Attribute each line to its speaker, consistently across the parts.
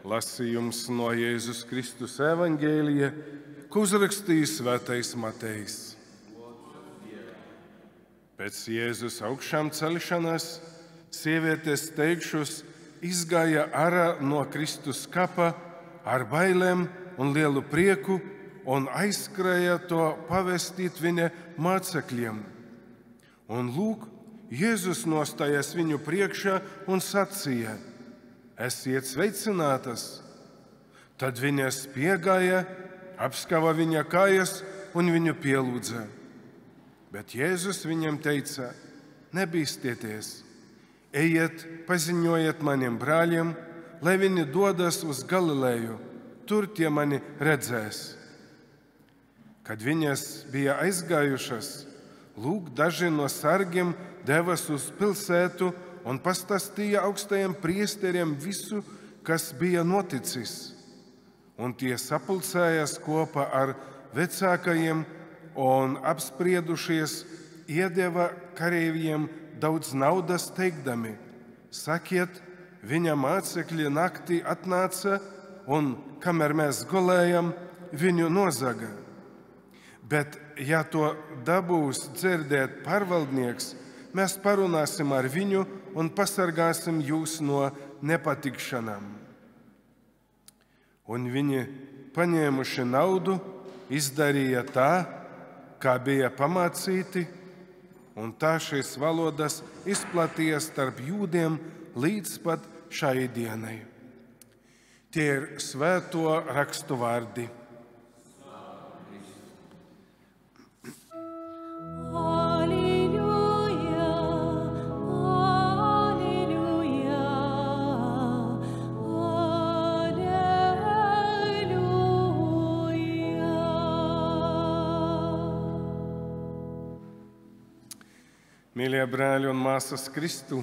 Speaker 1: Lasījums no Jēzus Kristus evangēlija, ko uzrakstījis Svētais Matejs. Pēc Jēzus augšām celšanās sievietes teikšus izgāja ārā no Kristus kapa ar bailēm un lielu prieku un aizskrēja to pavestīt viņa mācekļiem. Un lūk, Jēzus nostājas viņu priekšā un sacīja: Esiet sveicinātas! Tad viņas piegāja, apskava viņa kājas un viņu pielūdza. Bet Jēzus viņam teica: Nebīsties, ejiet, paziņojiet maniem brāļiem, lai viņi dodas uz Galileju, tur tie mani redzēs. Kad viņas bija aizgājušas, lūk, daži no sargiem devas uz pilsētu un pastāstīja augstajiem priesteriem visu, kas bija noticis. Un tie sapulcējās kopā ar vecākajiem un apspriedušies, iedeva kareiviem daudz naudas, teikdami: Sakiet, viņa mācekļi naktī atnāca un, kamēr mēs gulējam, viņu nozaga. Bet, ja to dabūs dzirdēt pārvaldnieks, mēs parunāsim ar viņu un pasargāsim jūs no nepatikšanām. Un viņi, paņēmuši naudu, izdarīja tā, kā bija pamācīti, un tā šīs valodas izplatījās starp jūdiem līdz pat šai dienai. Tie ir svēto rakstu vārdi. Mīļie brāļi un māsas Kristu,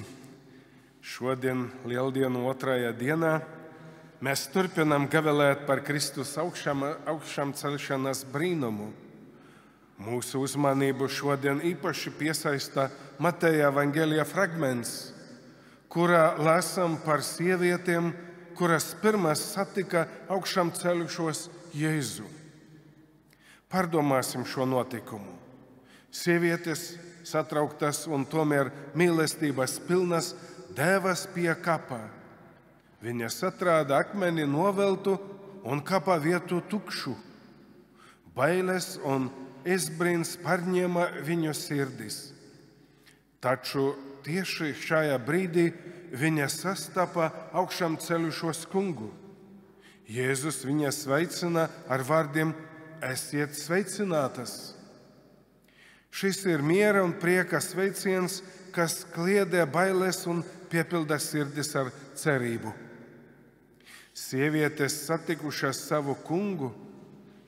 Speaker 1: šodien Lieldienu otrajā dienā mēs turpinām gavilēt par Kristus augšām celšanās brīnumu. Mūsu uzmanību šodien īpaši piesaista Mateja evangēlija fragments, kurā lasām par sievietēm, kuras pirmās satika augšām ceļušos Jēzu. Pārdomāsim šo notikumu. Sievietes satrauktas un tomēr mīlestības pilnas devas pie kapa. Viņas atrada akmeni noveltu un kapa vietu tukšu. Bailes un izbrīns pārņēma viņu sirdis. Taču tieši šajā brīdī viņa sastapa augšām ceļušos kungu. Jēzus viņu sveicina ar vārdiem: Esiet sveicinātas! Šis ir miera un prieka sveiciens, kas kliedē bailes un piepilda sirdis ar cerību. Sievietes, satikušas savu kungu,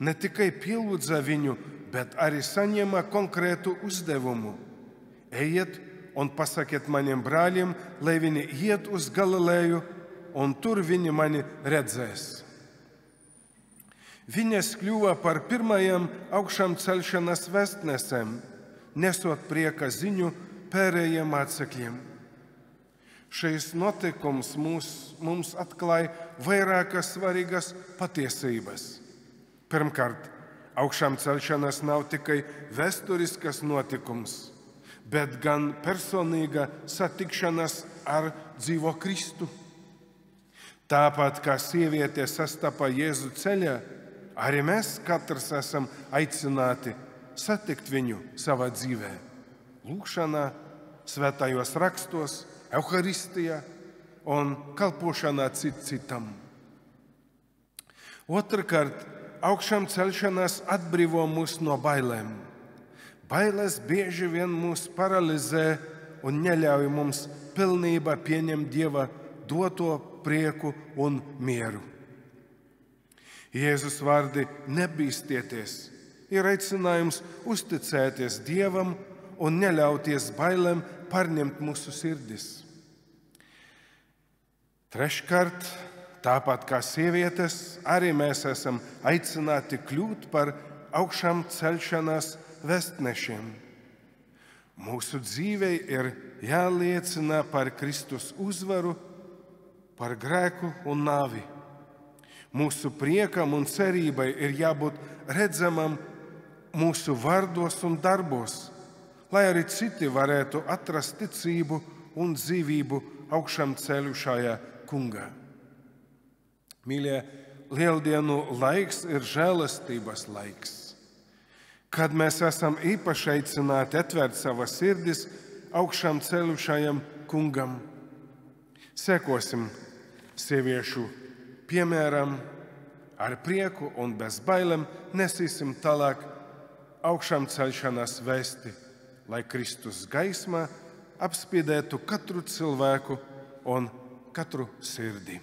Speaker 1: ne tikai pielūdza viņu, bet arī saņēma konkrētu uzdevumu: Ejiet un pasakiet maniem brāļiem, lai viņi iet uz Galileju, un tur viņi mani redzēs. Viņas kļuva par pirmajām augšām celšanās vēstnesēm, nesot prieka ziņu pārējiem mācekļiem. Šis notikums mums atklāja vairākas svarīgas patiesības. Pirmkārt, augšām celšanās nav tikai vēsturiskas notikums, bet gan personīga satikšanās ar dzīvo Kristu. Tāpat kā sieviete sastapa Jēzu ceļā, arī mēs katrs esam aicināti satikt viņu savā dzīvē, lūgšanā, svētajos rakstos, Euharistijā un kalpošanā citam. Otrkārt, augšām celšanās atbrīvo mūs no bailēm. Bailes bieži vien mūs paralizē un neļauj mums pilnībā pieņemt Dieva doto prieku un mieru. Jēzus vārdi nebīstieties ir aicinājums uzticēties Dievam un neļauties bailēm pārņemt mūsu sirdis. Treškārt, tāpat kā sievietes, arī mēs esam aicināti kļūt par augšām celšanās vēstnešiem. Mūsu dzīvei ir jāliecina par Kristus uzvaru, par grēku un nāvi, Mūsu priekam un cerībai ir jābūt redzamam mūsu vārdos un darbos, lai arī citi varētu atrast ticību un dzīvību augšām ceļušajā Kungā. Mīļie, Lieldienu laiks ir žēlastības laiks, kad mēs esam īpaši aicināti atvērt savas sirdis augšām ceļušajam Kungam. Sekosim sieviešu piemēram, ar prieku un bez bailēm nesīsim tālāk augšām celšanās vēsti, lai Kristus gaismā apspīdētu katru cilvēku un katru sirdi.